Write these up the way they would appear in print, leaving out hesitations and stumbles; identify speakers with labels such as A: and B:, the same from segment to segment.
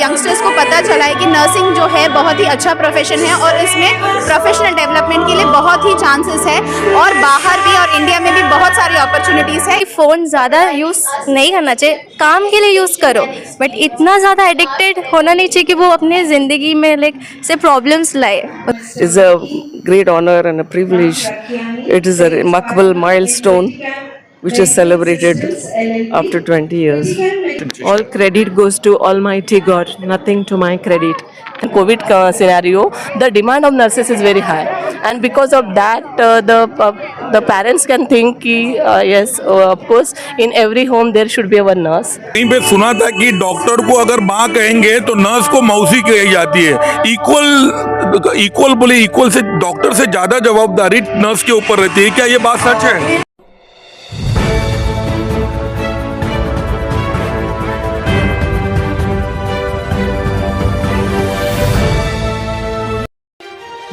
A: Youngsters को पता चला है कि नर्सिंग जो है बहुत ही अच्छा प्रोफेशन है और इसमें प्रोफेशनल डेवलपमेंट के लिए बहुत ही चांसेस है और बाहर भी और इंडिया में भी बहुत सारी अपॉर्चुनिटीज़ है।
B: फ़ोन ज़्यादा यूज़ नहीं करना चाहिए, काम के लिए यूज़ करो, बट इतना ज़्यादा एडिक्टेड होना नहीं चाहिए कि वो अपने ज़िंदगी में लाइक से प्रॉब्लम्स लाए।
C: It's a great honor and a privilege. It is a remarkable milestone which is celebrated after 20 years. All credit goes to Almighty God, nothing to my credit. In COVID scenario, the demand of nurses is very high, and because of that, the parents can think कि yes, of course, in every home there should be a nurse.
D: कहीं पे सुना था कि doctor को अगर माँ कहेंगे तो नर्स को मौसी कही जाती है। इक्वल बोले इक्वल से डॉक्टर से ज्यादा जवाबदारी नर्स के ऊपर रहती है। क्या ये बात सच है?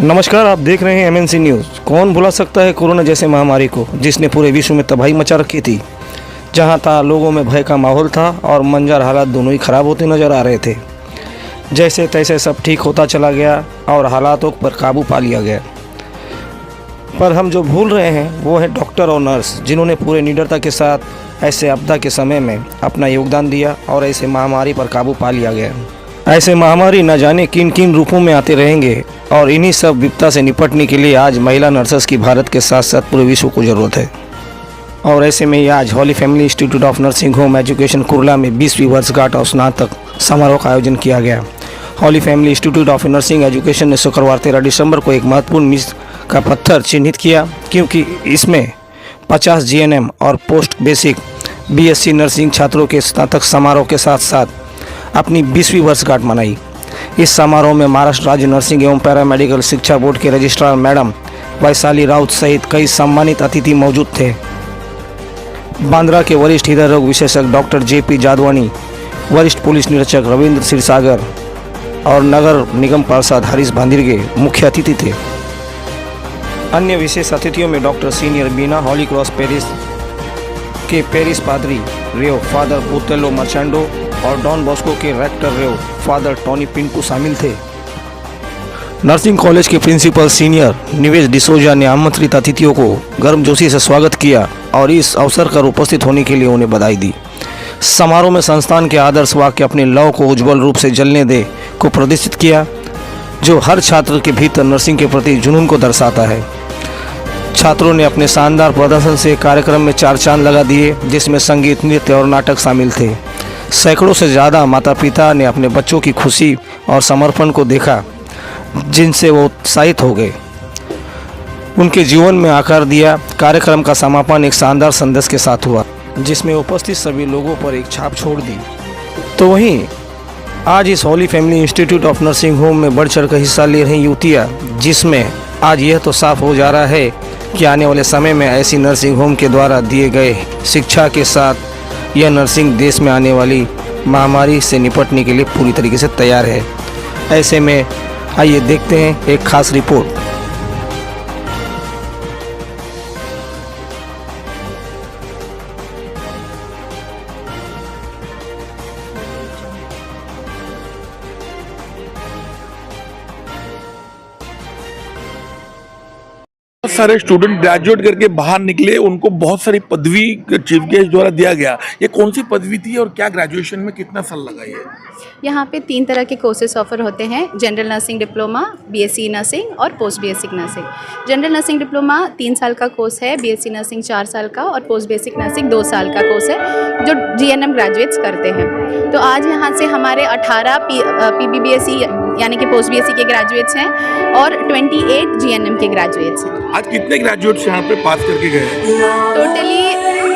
E: नमस्कार, आप देख रहे हैं MNC न्यूज़। कौन भुला सकता है कोरोना जैसे महामारी को, जिसने पूरे विश्व में तबाही मचा रखी थी। जहां था लोगों में भय का माहौल था और मंजर हालात दोनों ही ख़राब होते नज़र आ रहे थे। जैसे तैसे सब ठीक होता चला गया और हालातों पर काबू पा लिया गया। पर हम जो भूल रहे हैं वो है डॉक्टर और नर्स, जिन्होंने पूरे निडरता के साथ ऐसे आपदा के समय में अपना योगदान दिया और ऐसे महामारी पर काबू पा लिया गया। ऐसे महामारी न जाने किन किन रूपों में आते रहेंगे और इन्हीं सब विपदा से निपटने के लिए आज महिला नर्सेस की भारत के साथ साथ पूरे विश्व को ज़रूरत है। और ऐसे में ही आज holy family institute of nursing home education Kurla में 20वीं वर्षगांठ और स्नातक समारोह का आयोजन किया गया। Holy family institute of nursing education ने शुक्रवार 13 दिसंबर को एक महत्वपूर्ण मील का पत्थर चिन्हित किया, क्योंकि इसमें 50 GNM और पोस्ट बेसिक BSc नर्सिंग छात्रों के स्नातक समारोह के साथ साथ अपनी 20वीं वर्षगांठ मनाई। इस समारोह में महाराष्ट्र राज्य नर्सिंग एवं पैरामेडिकल शिक्षा बोर्ड के रजिस्ट्रार मैडम वैशाली राउत सहित कई सम्मानित अतिथि मौजूद थे। बांद्रा के वरिष्ठ हृदय रोग विशेषज्ञ डॉक्टर JP जादवानी, वरिष्ठ पुलिस निरीक्षक रविंद्र क्षीरसागर और नगर निगम पार्षद हरीश भांदिरगे मुख्य अतिथि थे। अन्य विशेष अतिथियों में डॉक्टर सीनियर बीना हॉली क्रॉस पेरिस के पेरिस पादरी रेव फादर पुतेलो मर्चेंडो और डॉन बॉस्को के रेक्टर रेव फादर टोनी पिंटू शामिल थे। नर्सिंग कॉलेज के प्रिंसिपल सीनियर निवेश डिसोजा ने आमंत्रित अतिथियों को गर्मजोशी से स्वागत किया और इस अवसर पर उपस्थित होने के लिए उन्हें बधाई दी। समारोह में संस्थान के आदर्श वाक्य अपने लौ को उज्जवल रूप से जलने दे को प्रदर्शित किया, जो हर छात्र के भीतर नर्सिंग के प्रति जुनून को दर्शाता है। छात्रों ने अपने शानदार प्रदर्शन से कार्यक्रम में 4 चांद लगा दिए, जिसमें संगीत, नृत्य और नाटक शामिल थे। सैकड़ों से ज़्यादा माता पिता ने अपने बच्चों की खुशी और समर्पण को देखा, जिनसे वो उत्साहित हो गए, उनके जीवन में आकार दिया। कार्यक्रम का समापन एक शानदार संदेश के साथ हुआ, जिसमें उपस्थित सभी लोगों पर एक छाप छोड़ दी। तो वहीं आज इस holy family institute of nursing home में बढ़ चढ़ कर हिस्सा ले रही युवतियाँ, जिसमें आज यह तो साफ हो जा रहा है कि आने वाले समय में ऐसी नर्सिंग होम के द्वारा दिए गए शिक्षा के साथ यह नर्सिंग देश में आने वाली महामारी से निपटने के लिए पूरी तरीके से तैयार है। ऐसे में आइए देखते हैं एक खास रिपोर्ट।
D: बहुत सारे स्टूडेंट ग्रेजुएट करके बाहर निकले, उनको बहुत सारी पदवी चीफ गेस्ट द्वारा दिया गया। ये कौन सी पदवी थी और क्या ग्रेजुएशन में कितना साल लगा ये?
A: यहाँ पे 3 तरह के कोर्सेज ऑफर होते हैं: general nursing diploma, BSc nursing और post basic nursing. General nursing diploma 3 साल का कोर्स है, BSc नर्सिंग 4 साल का और पोस्ट बेसिक नर्सिंग 2 साल का कोर्स है, जो GNM ग्रेजुएट्स करते हैं। तो आज यहाँ से हमारे 18 PBBSc यानी कि पोस्ट BSc के ग्रेजुएट्स हैं और 28 GNM के ग्रेजुएट्स हैं।
D: आज कितने ग्रेजुएट्स यहाँ पे पास करके गए?
A: टोटली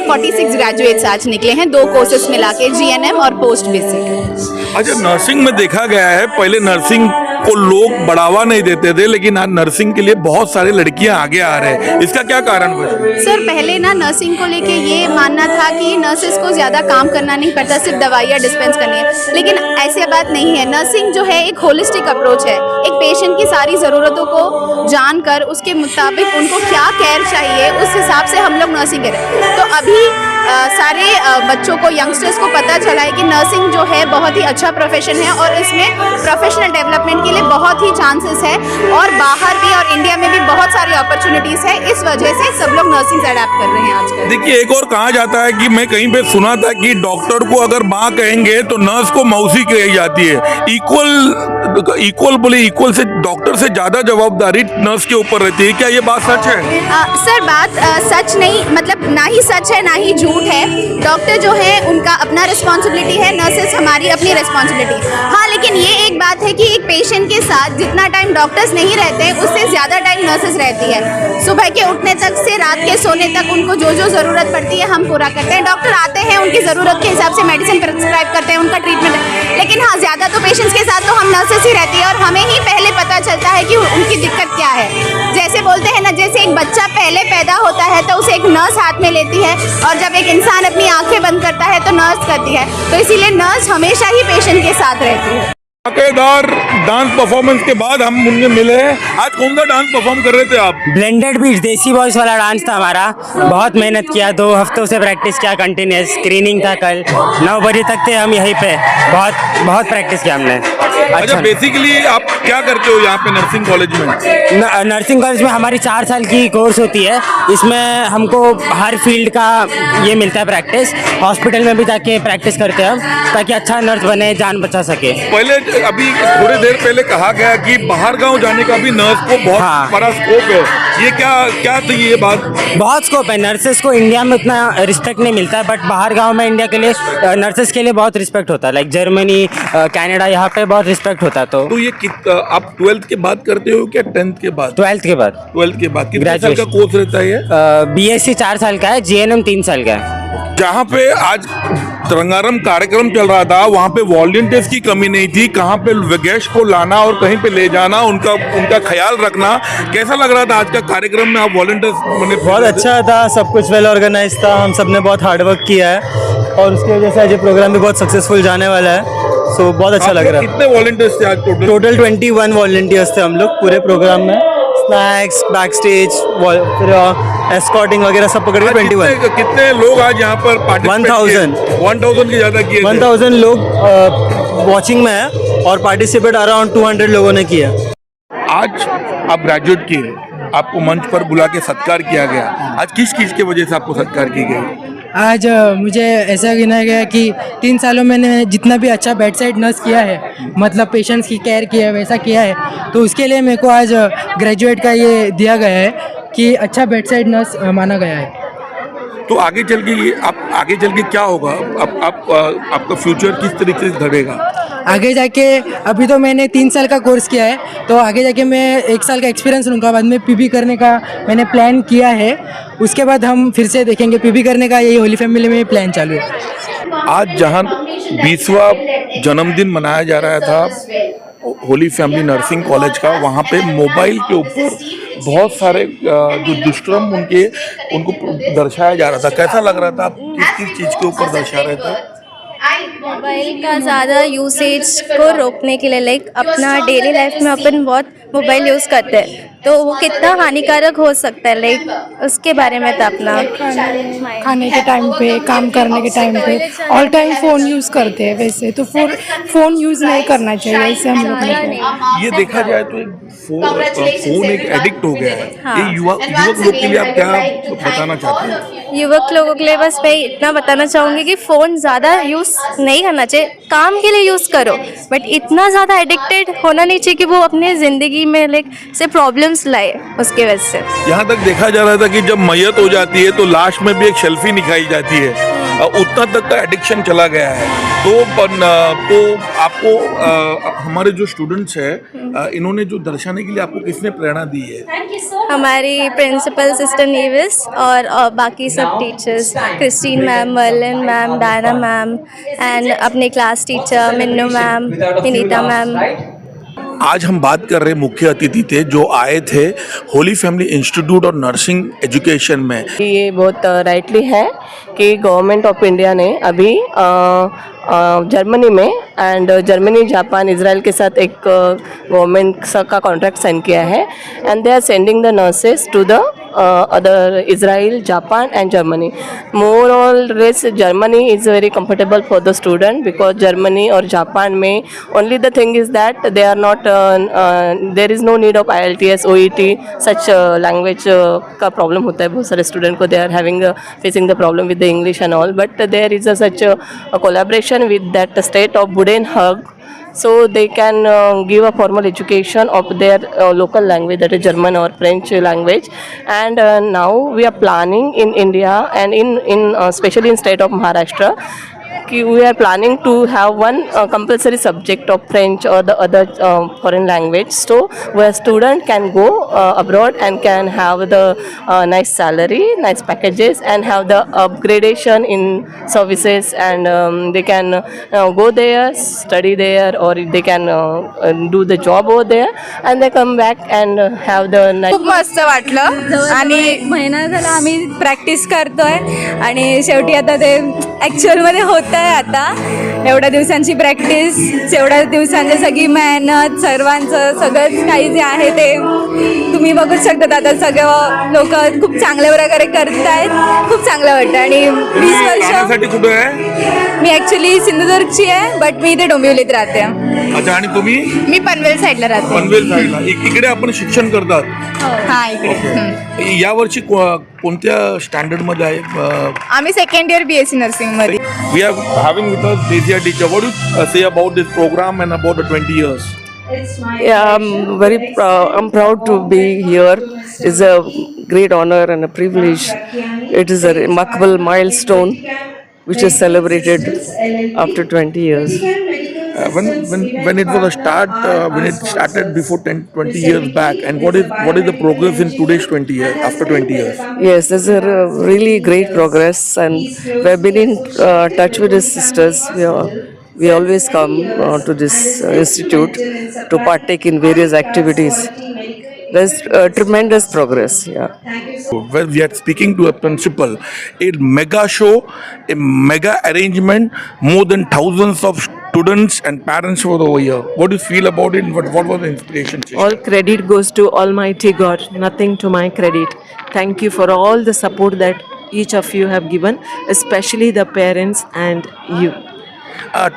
A: 46 ग्रेजुएट्स आज निकले हैं, 2 कोर्सेज मिला के, GNM और पोस्ट बेसिक।
D: अच्छा, नर्सिंग में देखा गया है पहले नर्सिंग को लोग बढ़ावा नहीं देते थे, लेकिन आज नर्सिंग के लिए बहुत सारी लड़कियां आगे आ रहे हैं। इसका क्या कारण है?
A: सर पहले ना नर्सिंग को लेके ये मानना था कि नर्सेस को ज़्यादा काम करना नहीं पड़ता, सिर्फ दवाइयाँ डिस्पेंस करनी है, लेकिन ऐसी बात नहीं है। नर्सिंग जो है एक होलिस्टिक अप्रोच है, एक पेशेंट की सारी ज़रूरतों को जानकर उसके मुताबिक उनको क्या केयर चाहिए उस हिसाब से हम लोग नर्सिंग करें। तो अभी सारे बच्चों को, यंगस्टर्स को पता चला है कि नर्सिंग जो है बहुत ही अच्छा प्रोफेशन है और इसमें प्रोफेशनल डेवलपमेंट के लिए बहुत ही चांसेस है और बाहर भी और इंडिया में भी बहुत सारी अपॉर्चुनिटीज़ है। इस वजह से सब लोग नर्सिंग से अडेप्ट कर रहे हैं आजकल।
D: देखिए, एक और कहा जाता है कि मैं कहीं पे सुना था कि डॉक्टर को अगर माँ कहेंगे तो नर्स को मौसी कही जाती है। इक्वल से डॉक्टर से ज्यादा जवाबदारी नर्स के ऊपर रहती है। क्या ये बात सच है?
A: सर बात सच नहीं, मतलब ना ही सच है ना ही झूठ है। डॉक्टर जो है उनका अपना रिस्पॉन्सिबिलिटी है, नर्सेस हमारी अपनी रिस्पॉन्सिबिलिटी। हाँ, लेकिन ये एक बात है कि एक पेशेंट के साथ जितना टाइम डॉक्टर्स नहीं रहते उससे ज़्यादा टाइम नर्सेस रहती है। सुबह के उठने तक से रात के सोने तक उनको जो जो ज़रूरत पड़ती है हम पूरा करते हैं। डॉक्टर आते हैं, उनकी ज़रूरत के हिसाब से मेडिसिन प्रिस्क्राइब करते हैं, उनका ट्रीटमेंट। लेकिन हाँ, ज़्यादा तो पेशेंट्स के साथ तो हम नर्सेस ही रहती है और हमें ही पहले पता चलता है कि उनकी दिक्कत क्या है। जैसे बोलते हैं ना, जैसे एक बच्चा पहले पैदा होता है तो उसे एक नर्स हाथ में लेती है और जब एक इंसान अपनी आंखें बंद करता है तो नर्स करती है। तो इसीलिए नर्स हमेशा ही पेशेंट के साथ रहती है।
D: धमाकेदार डांस परफॉर्मेंस के बाद हम उनके मिले हैं। आज कौन सा डांस परफॉर्म कर रहे थे आप?
F: ब्लेंडेड बीट्स देसी वॉइस वाला डांस था हमारा। बहुत मेहनत किया, 2 हफ्तों से प्रैक्टिस किया कंटिन्यूस। स्क्रीनिंग था कल, 9 बजे तक थे हम यहीं पे। बहुत प्रैक्टिस किया हमने।
D: अच्छा, बेसिकली आप क्या करते हो यहाँ पे नर्सिंग कॉलेज में?
F: नर्सिंग कॉलेज में हमारी 4 साल की कोर्स होती है। इसमें हमको हर फील्ड का ये मिलता है प्रैक्टिस। हॉस्पिटल में भी जाके प्रैक्टिस करते हैं हम, ताकि अच्छा नर्स बने, जान बचा सके।
D: पहले अभी थोड़ी देर पहले कहा गया कि बाहर गांव जाने का भी नर्स को बहुत बड़ा स्कोप है। ये क्या थी ये बात?
F: बहुत स्कोप है। नर्सेस को इंडिया में उतना रिस्पेक्ट नहीं मिलता है, बट बाहर गांव में इंडिया के लिए नर्सेस के लिए बहुत रिस्पेक्ट होता है। लाइक जर्मनी, कनाडा, यहाँ पे बहुत रिस्पेक्ट होता है। तो
D: ये आप 12th के बाद करते हो क्या 10th के बाद?
F: 12th के बाद।
D: 12th के बाद कितने साल का कोर्स रहता है ये?
F: BSc 4 साल का है, GNM 3 साल का है।
D: जहाँ पे आज रंगारंग कार्यक्रम चल रहा था वहाँ पे वॉलंटियर्स की कमी नहीं थी। कहाँ पे गेस्ट को लाना और कहीं पे ले जाना, उनका ख्याल रखना। कैसा लग रहा था आज का कार्यक्रम में? आप वॉलंटियर्स बने?
G: बहुत अच्छा था, सब कुछ वेल ऑर्गेनाइज था। हम सब ने बहुत हार्ड वर्क किया है और उसकी वजह से आज ये प्रोग्राम भी बहुत सक्सेसफुल जाने वाला है। सो बहुत अच्छा लग रहा है।
D: कितने वॉलंटियर्स थे आज
G: टोटल 21 वॉलंटियर्स थे हम लोग पूरे प्रोग्राम में। स्नैक्स, बैक स्टेज, फिर एस्कॉर्टिंग वगैरह सब पकड़ के 21।
D: कितने लोग आज यहाँ पर 1000 की ज्यादा किए?
G: 1000 लोग वॉचिंग में है और पार्टिसिपेट अराउंड 200 लोगों ने किया।
D: आज आप ग्रेजुएट किए, आपको मंच पर बुला के सत्कार किया गया। आज किस चीज की वजह से आपको सत्कार की गई?
H: आज मुझे ऐसा गिना गया कि 3 सालों में मैंने जितना भी अच्छा बेड साइड नर्स किया है, मतलब पेशेंट्स की केयर किया है, वैसा किया है, तो उसके लिए मेरे को आज ग्रेजुएट का ये दिया गया है कि अच्छा बेड साइड नर्स माना गया है।
D: तो आगे चल के क्या होगा? आपका फ्यूचर किस तरीके से घड़ेगा?
H: आगे जाके अभी तो मैंने 3 साल का कोर्स किया है, तो आगे जाके मैं 1 साल का एक्सपीरियंस लूँगा। बाद में PB करने का मैंने प्लान किया है। उसके बाद हम फिर से देखेंगे PB करने का। यही होली फैमिली में प्लान चालू है।
D: आज जहां 20वां जन्मदिन मनाया जा रहा था होली फैमिली नर्सिंग कॉलेज का, वहाँ पे मोबाइल के ऊपर बहुत सारे जो दुष्कर्म उनको दर्शाया जा रहा था। कैसा लग रहा था? आप किस चीज़ के ऊपर दर्शा रहे थे?
B: मोबाइल का ज़्यादा यूसेज को रोकने के लिए, लाइक अपना डेली लाइफ में अपन बहुत मोबाइल यूज़ करते हैं, तो वो कितना हानिकारक हो सकता है, लाइक उसके बारे में। तो अपना
I: खाने के टाइम पे, काम करने के टाइम पे ऑल टाइम फ़ोन यूज़ करते हैं। वैसे तो फ़ोन यूज़ नहीं करना चाहिए। ऐसे हम लोग
D: ये देखा जाए तो फोन एक एडिक्ट हो गया है। हाँ। ये युवक लोग के लिए आप क्या बताना चाहते हैं?
B: युवक लोगों के लिए बस मैं इतना बताना चाहूँगी कि फ़ोन ज़्यादा यूज़ नहीं करना चाहिए। काम के लिए यूज़ करो, बट इतना ज़्यादा एडिक्टेड होना नहीं चाहिए कि वो अपने ज़िंदगी में लाइक से प्रॉब्लम्स लाए उसके वजह से।
D: यहाँ तक देखा जा रहा था कि जब मैयत हो जाती है तो लाश में भी एक सेल्फी निकाली जाती है। उतना तक का एडिक्शन चला गया है। तो आपको हमारे जो स्टूडेंट्स हैं, इन्होंने जो दर्शाने के लिए आपको किसने प्रेरणा दी है?
B: हमारी प्रिंसिपल सिस्टर नेविस और बाकी सब teachers, Christine ma'am, Merlin ma'am, Diana ma'am and अपने class teacher Minnu ma'am, Vinita ma'am.
D: आज हम बात कर रहे मुख्य अतिथि थे जो आए थे होली फैमिली इंस्टीट्यूट और नर्सिंग एजुकेशन में।
C: ये बहुत राइटली है कि गवर्नमेंट ऑफ इंडिया ने अभी जर्मनी में एंड जर्मनी जापान इजराइल के साथ एक गवर्नमेंट का कॉन्ट्रैक्ट साइन किया है and they are sending the nurses to the other Israel, Japan and Germany. More or less Germany is very comfortable for the student because Germany or Japan में only the thing is that they are not there is no need of IELTS, OET such language का problem होता है बहुत सारे student को they are having facing the problem with the English and all, but there is such a collaboration with that state of Budenhagen. So they can give a formal education of their local language, that is German or French language. And now we are planning in India and in especially in state of Maharashtra, we are planning to have one compulsory subject of French or the other foreign language, so where student can go abroad and can have the nice salary, nice packages and have the upgradation in services and they can go there, study there or they can do the job over there and they come back and have the nice.
B: खूप मस्त वाटलं आणि महिना झाला आम्ही practice करतोय आणि शेवटी आता ते ॲक्च्युअलमध्ये होत आहे. आता एवढ्या दिवसांची प्रॅक्टिस, एवढ्या दिवसांची सगळी मेहनत, सर्वांचं सगळंच काही जे आहे ते तुम्ही बघू शकता. आता सगळं लोक खूप चांगल्या प्रकारे करतायत, खूप चांगलं वाटतं. आणि 20 वर्ष
D: कुठे आहे?
B: मी ॲक्च्युअली सिंधुदुर्गची आहे बट मी इथे डोंबिवलीत राहते.
D: अच्छा, आणि तुम्ही?
B: मी पनवेल साईडला राहते.
D: पनवेल साईडला. इकडे आपण शिक्षण करतात?
B: हां, इकडे.
D: या वर्षी कोणत्या स्टँडर्ड मध्ये आहे?
B: आम्ही सेकंड इयर BSc नर्सिंग मध्ये.
D: We are having with us Desia teacher. What do you say about this program and about the 20 years?
C: Yeah, I'm proud to be here. It's a great honor and a privilege. It is a remarkable milestone which is celebrated after 20 years.
D: When it was a start, when it started before 20 years back, and what is the progress in today's 20 years, after 20 years?
C: Yes, there's a really great progress and we've been in touch with the sisters. We always come to this institute to partake in various activities. There's tremendous progress, yeah.
D: Well, we are speaking to a principal, a mega show, a mega arrangement, more than thousands of students and parents were over here. What do you feel about it? What was the inspiration?
C: All credit goes to Almighty God, nothing to my credit. Thank you for all the support that each of you have given, especially the parents and you.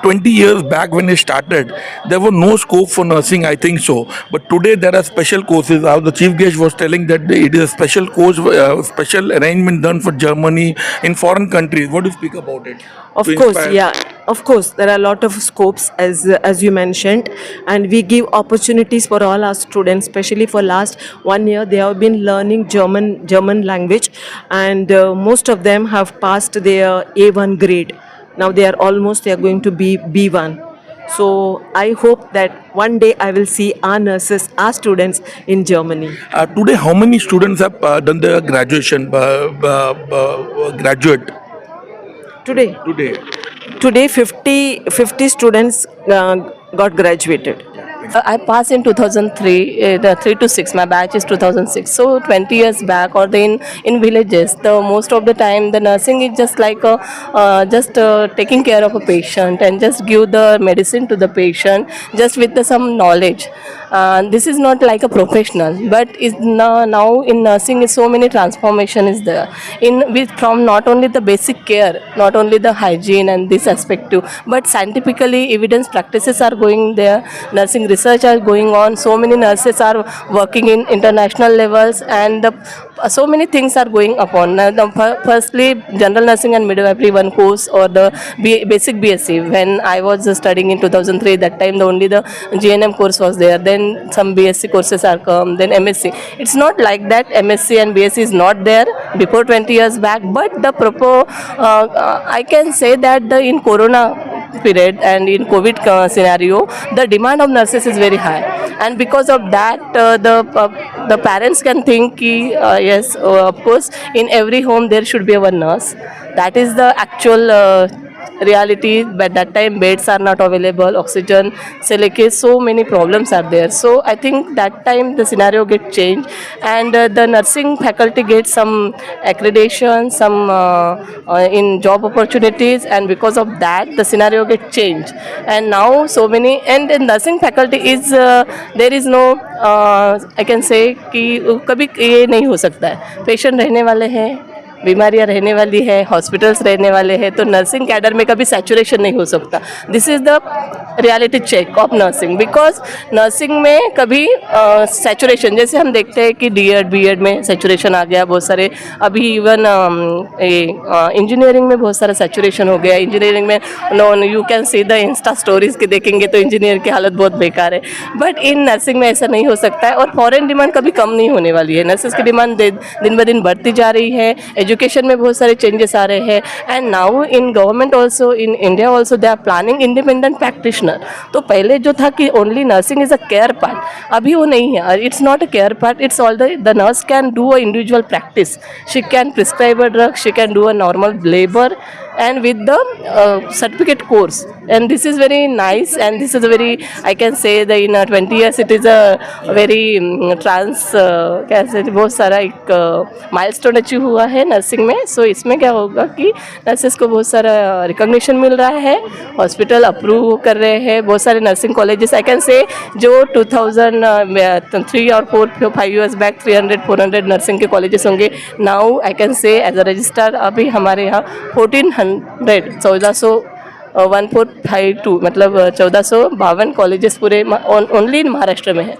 D: 20 years back when it started, there was no scope for nursing, I think so. But today there are special courses. The chief guest was telling that it is a special course, special arrangement done for Germany in foreign countries. What do you speak about it?
C: Of course, yeah. Of course, there are a lot of scopes as you mentioned, and we give opportunities for all our students. Especially for last 1 year, they have been learning German language, and most of them have passed their A1 grade. Now they are going to be B1. So I hope that one day I will see our nurses, our students in Germany.
D: Today, how many students have done their graduation? Graduate.
C: Today 50 students got graduated. I passed in 2003, 3 to 6. My batch is 2006. So 20 years back, or in villages, the most of the time the nursing is just like taking care of a patient and just give the medicine to the patient just with some knowledge. This is not like a professional, but now in nursing is so many transformation is there. From not only the basic care, not only the hygiene and this aspect too, but scientifically evidence practices are going there. Nursing research are going on. So many nurses are working in international levels, and so many things are going upon. Firstly, general nursing and midwifery one course, or the basic BSc. When I was studying in 2003, that time only the GNM course was there. Then some BSc courses are come. Then MSc. It's not like that. MSc and BSc is not there before 20 years back. But the proper, I can say that in Corona period and in COVID scenario, the demand of nurses is very high, and because of that the parents can think yes, of course in every home there should be one nurse. That is the actual reality. But that time beds are not available, oxygen से लेके so many problems are there. So I think that time the scenario get changed, and the nursing faculty get some accreditation, some in job opportunities, and because of that the scenario get changed. And now so many, and the nursing faculty is there is no I can say कि कभी ये नहीं हो सकता है, patient रहने वाले हैं, बीमारियां रहने वाली है, हॉस्पिटल्स रहने वाले हैं, तो नर्सिंग कैडर में कभी सैचुरेशन नहीं हो सकता. This is the reality check of nursing, because nursing में कभी सैचुरेशन, जैसे हम देखते हैं कि बीएड में सैचुरेशन आ गया बहुत सारे, अभी इवन इंजीनियरिंग में बहुत सारा सैचुरेशन हो गया. इंजीनियरिंग में you can see the Insta stories के देखेंगे तो इंजीनियर की हालत बहुत बेकार है, बट इन नर्सिंग में ऐसा नहीं हो सकता है. और फॉरेन डिमांड कभी कम नहीं होने वाली है, नर्सेस की डिमांड दिन ब दिन बढ़ती जा रही है. एजुकेशन में बहुत सारे चेंजेस आ रहे हैं, and now in government also, in India also they are planning independent practitioner. तो पहले जो था कि only nursing is a care part, अभी वो नहीं है. It's not a care part, it's all the nurse can do a individual practice, she can prescribe a drug, she can do a normal labour and with the certificate course, and this is very nice, and this is a very, I can say that in 20 years it is a very कैसे बहुत सारा एक milestone achieve हुआ है nursing में. सो इसमें क्या होगा कि नर्सेस को बहुत सारा रिकॉग्निशन मिल रहा है, हॉस्पिटल अप्रूव कर रहे हैं, बहुत सारे नर्सिंग कॉलेजेस आई कैन से जो 2003 और 4-5 years बैक 300-400 नर्सिंग के कॉलेजेस होंगे, now I can say as a registrar अभी हमारे यहाँ 1452 मतलब 1452 कॉलेजेस पूरे ओनली इन महाराष्ट्र में है.